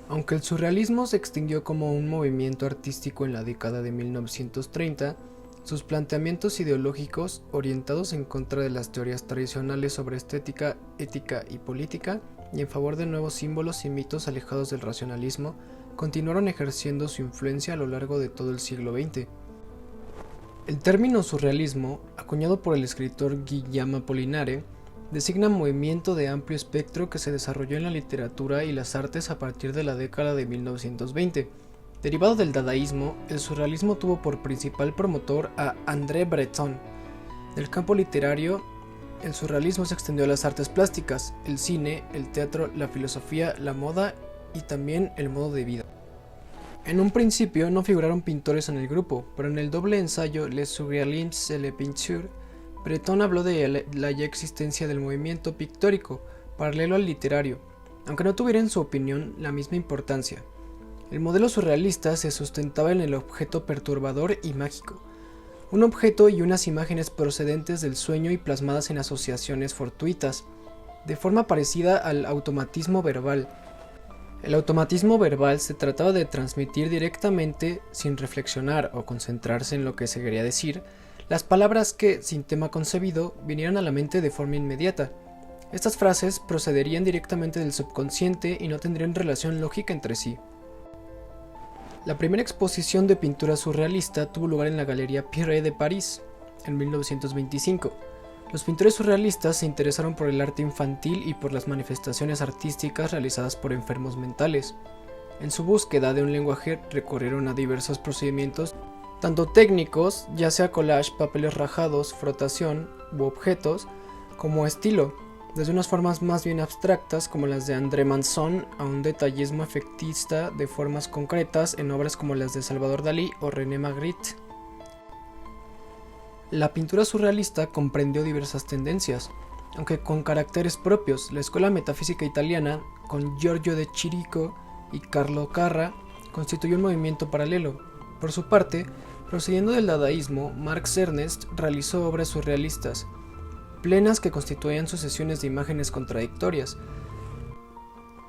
Aunque el surrealismo se extinguió como un movimiento artístico en la década de 1930, sus planteamientos ideológicos, orientados en contra de las teorías tradicionales sobre estética, ética y política, y en favor de nuevos símbolos y mitos alejados del racionalismo, continuaron ejerciendo su influencia a lo largo de todo el siglo XX. El término surrealismo, acuñado por el escritor Guillaume Apollinaire, designa movimiento de amplio espectro que se desarrolló en la literatura y las artes a partir de la década de 1920. Derivado del dadaísmo, el surrealismo tuvo por principal promotor a André Breton. Del campo literario, el surrealismo se extendió a las artes plásticas, el cine, el teatro, la filosofía, la moda y también el modo de vida. En un principio no figuraron pintores en el grupo, pero en el doble ensayo Les Surréalistes et la Peinture, Breton habló de la ya existencia del movimiento pictórico, paralelo al literario, aunque no tuviera en su opinión la misma importancia. El modelo surrealista se sustentaba en el objeto perturbador y mágico, un objeto y unas imágenes procedentes del sueño y plasmadas en asociaciones fortuitas, de forma parecida al automatismo verbal. El automatismo verbal se trataba de transmitir directamente, sin reflexionar o concentrarse en lo que se quería decir, las palabras que, sin tema concebido, vinieran a la mente de forma inmediata. Estas frases procederían directamente del subconsciente y no tendrían relación lógica entre sí. La primera exposición de pintura surrealista tuvo lugar en la Galería Piré de París, en 1925. Los pintores surrealistas se interesaron por el arte infantil y por las manifestaciones artísticas realizadas por enfermos mentales. En su búsqueda de un lenguaje recurrieron a diversos procedimientos, tanto técnicos, ya sea collage, papeles rajados, frotación u objetos, como estilo, desde unas formas más bien abstractas como las de André Manson a un detallismo efectista de formas concretas en obras como las de Salvador Dalí o René Magritte. La pintura surrealista comprendió diversas tendencias, aunque con caracteres propios. La escuela metafísica italiana, con Giorgio de Chirico y Carlo Carra, constituyó un movimiento paralelo. Por su parte, procediendo del dadaísmo, Marx Ernst realizó obras surrealistas, plenas que constituían sucesiones de imágenes contradictorias,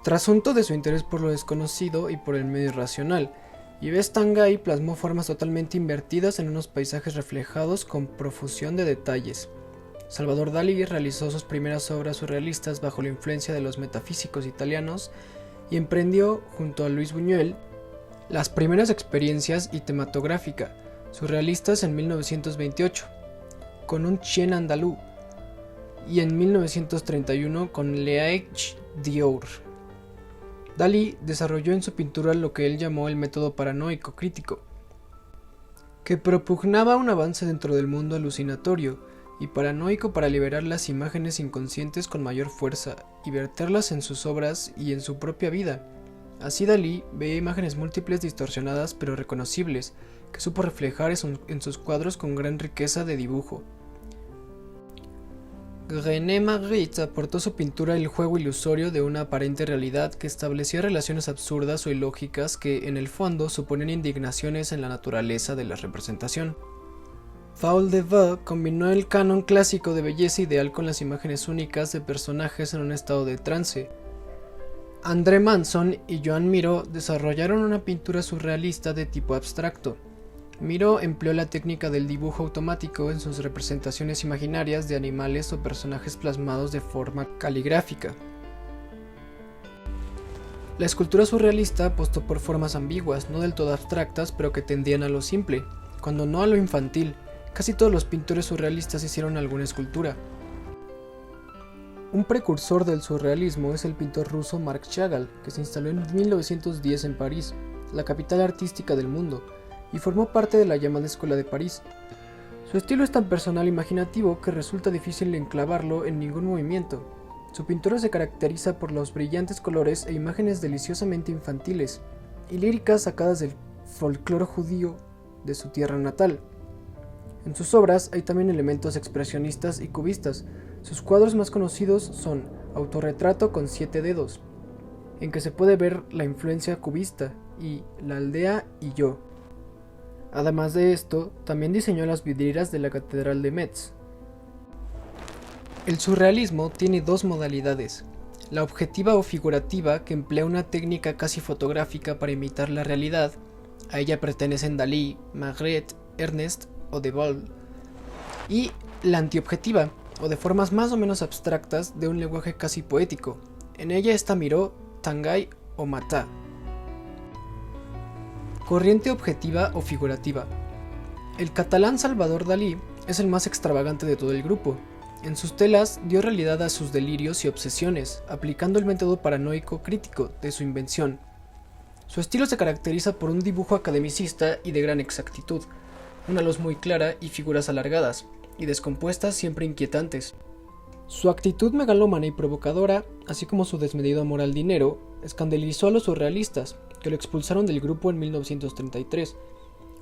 trasunto de su interés por lo desconocido y por el medio irracional. Yves Tanguy plasmó formas totalmente invertidas en unos paisajes reflejados con profusión de detalles. Salvador Dalí realizó sus primeras obras surrealistas bajo la influencia de los metafísicos italianos y emprendió, junto a Luis Buñuel, las primeras experiencias cinematográficas surrealistas en 1928, con un chien andalú, y en 1931 con L'Œil d'Or. Dalí desarrolló en su pintura lo que él llamó el método paranoico crítico, que propugnaba un avance dentro del mundo alucinatorio y paranoico para liberar las imágenes inconscientes con mayor fuerza y verterlas en sus obras y en su propia vida. Así Dalí veía imágenes múltiples distorsionadas pero reconocibles, que supo reflejar en sus cuadros con gran riqueza de dibujo. René Magritte aportó a su pintura el juego ilusorio de una aparente realidad que establecía relaciones absurdas o ilógicas que, en el fondo, suponían indignaciones en la naturaleza de la representación. Paul Devaux combinó el canon clásico de belleza ideal con las imágenes únicas de personajes en un estado de trance. André Manson y Joan Miró desarrollaron una pintura surrealista de tipo abstracto. Miró empleó la técnica del dibujo automático en sus representaciones imaginarias de animales o personajes plasmados de forma caligráfica. La escultura surrealista apostó por formas ambiguas, no del todo abstractas, pero que tendían a lo simple, cuando no a lo infantil. Casi todos los pintores surrealistas hicieron alguna escultura. Un precursor del surrealismo es el pintor ruso Marc Chagall, que se instaló en 1910 en París, la capital artística del mundo, y formó parte de la llamada Escuela de París. Su estilo es tan personal e imaginativo que resulta difícil enclavarlo en ningún movimiento. Su pintura se caracteriza por los brillantes colores e imágenes deliciosamente infantiles y líricas sacadas del folclore judío de su tierra natal. En sus obras hay también elementos expresionistas y cubistas. Sus cuadros más conocidos son Autorretrato con 7 dedos, en que se puede ver la influencia cubista, y La aldea y yo. Además de esto, también diseñó las vidrieras de la Catedral de Metz. El surrealismo tiene dos modalidades, la objetiva o figurativa, que emplea una técnica casi fotográfica para imitar la realidad. A ella pertenecen Dalí, Magritte, Ernest o Debord. Y la antiobjetiva, o de formas más o menos abstractas de un lenguaje casi poético. En ella está Miró, Tanguy o Matá. Corriente objetiva o figurativa. El catalán Salvador Dalí es el más extravagante de todo el grupo. En sus telas dio realidad a sus delirios y obsesiones, aplicando el método paranoico crítico de su invención. Su estilo se caracteriza por un dibujo academicista y de gran exactitud, una luz muy clara y figuras alargadas, y descompuestas siempre inquietantes. Su actitud megalómana y provocadora, así como su desmedido amor al dinero, escandalizó a los surrealistas, que lo expulsaron del grupo en 1933.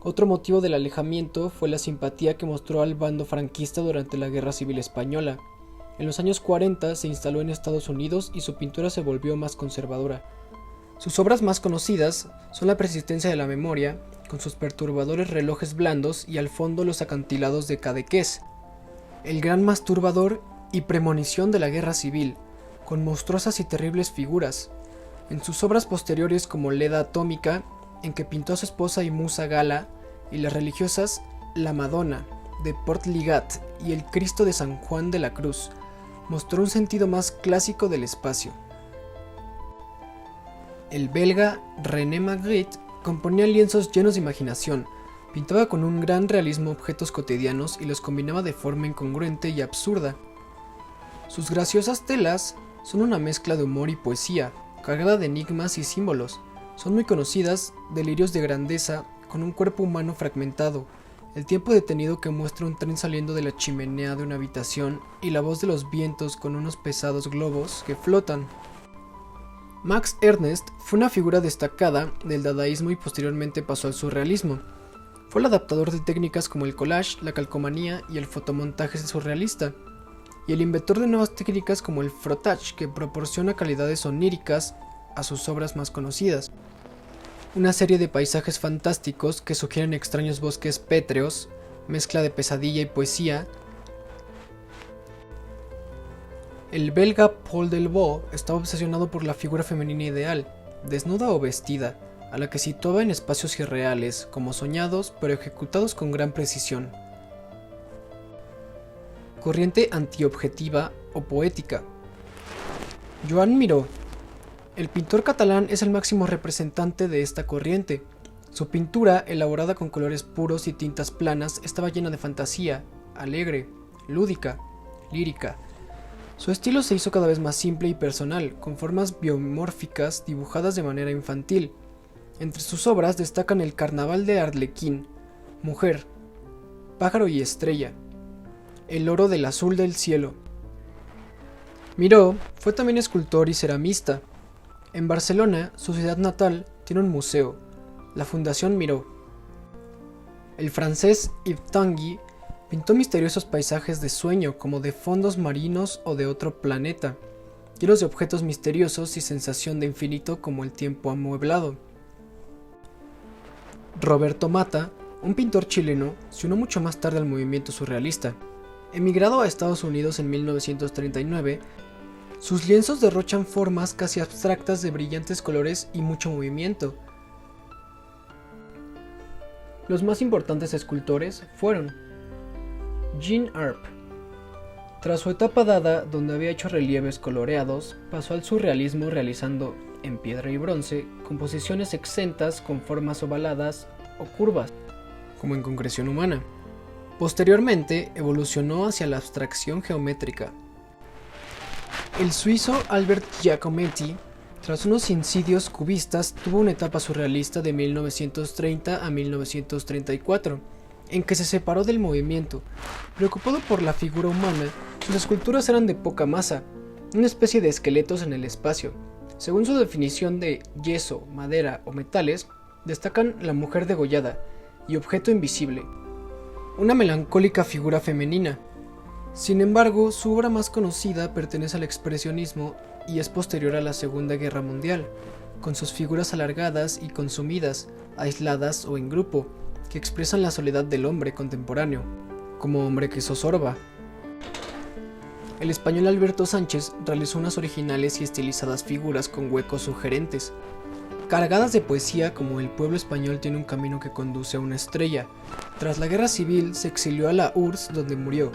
Otro motivo del alejamiento fue la simpatía que mostró al bando franquista durante la Guerra Civil Española. En los años 40 se instaló en Estados Unidos y su pintura se volvió más conservadora. Sus obras más conocidas son La persistencia de la memoria, con sus perturbadores relojes blandos y al fondo los acantilados de Cadaqués, El gran masturbador y Premonición de la Guerra Civil, con monstruosas y terribles figuras. En sus obras posteriores como Leda Atómica, en que pintó a su esposa y musa Gala, y las religiosas La Madonna, de Portligat, y El Cristo de San Juan de la Cruz, mostró un sentido más clásico del espacio. El belga René Magritte componía lienzos llenos de imaginación, pintaba con un gran realismo objetos cotidianos y los combinaba de forma incongruente y absurda. Sus graciosas telas son una mezcla de humor y poesía, cargada de enigmas y símbolos. Son muy conocidas, delirios de grandeza, con un cuerpo humano fragmentado, el tiempo detenido que muestra un tren saliendo de la chimenea de una habitación y la voz de los vientos con unos pesados globos que flotan. Max Ernst fue una figura destacada del dadaísmo y posteriormente pasó al surrealismo. Fue el adaptador de técnicas como el collage, la calcomanía y el fotomontaje surrealista, y el inventor de nuevas técnicas como el frottage, que proporciona calidades oníricas a sus obras más conocidas. Una serie de paisajes fantásticos que sugieren extraños bosques pétreos, mezcla de pesadilla y poesía. El belga Paul Delvaux estaba obsesionado por la figura femenina ideal, desnuda o vestida, a la que situaba en espacios irreales, como soñados, pero ejecutados con gran precisión. Corriente antiobjetiva o poética. Joan Miró. El pintor catalán es el máximo representante de esta corriente. Su pintura, elaborada con colores puros y tintas planas, estaba llena de fantasía, alegre, lúdica, lírica. Su estilo se hizo cada vez más simple y personal, con formas biomórficas dibujadas de manera infantil. Entre sus obras destacan El Carnaval de Arlequín, Mujer, Pájaro y Estrella, El oro del azul del cielo. Miró fue también escultor y ceramista. En Barcelona, su ciudad natal, tiene un museo, la Fundación Miró. El francés Yves Tanguy pintó misteriosos paisajes de sueño, como de fondos marinos o de otro planeta, llenos de objetos misteriosos y sensación de infinito como el tiempo amueblado. Roberto Mata, un pintor chileno, se unió mucho más tarde al movimiento surrealista. Emigrado a Estados Unidos en 1939, sus lienzos derrochan formas casi abstractas de brillantes colores y mucho movimiento. Los más importantes escultores fueron Jean Arp. Tras su etapa dada, donde había hecho relieves coloreados, pasó al surrealismo realizando, en piedra y bronce, composiciones exentas con formas ovaladas o curvas, como en concreción humana. Posteriormente, evolucionó hacia la abstracción geométrica. El suizo Albert Giacometti, tras unos insidios cubistas, tuvo una etapa surrealista de 1930 a 1934, en que se separó del movimiento. Preocupado por la figura humana, sus esculturas eran de poca masa, una especie de esqueletos en el espacio. Según su definición de yeso, madera o metales, destacan la mujer degollada y objeto invisible, una melancólica figura femenina. Sin embargo, su obra más conocida pertenece al expresionismo y es posterior a la Segunda Guerra Mundial, con sus figuras alargadas y consumidas, aisladas o en grupo, que expresan la soledad del hombre contemporáneo, como hombre que zozorba. el español Alberto Sánchez realizó unas originales y estilizadas figuras con huecos sugerentes, cargadas de poesía como El pueblo español tiene un camino que conduce a una estrella. Tras la guerra civil se exilió a la URSS donde murió.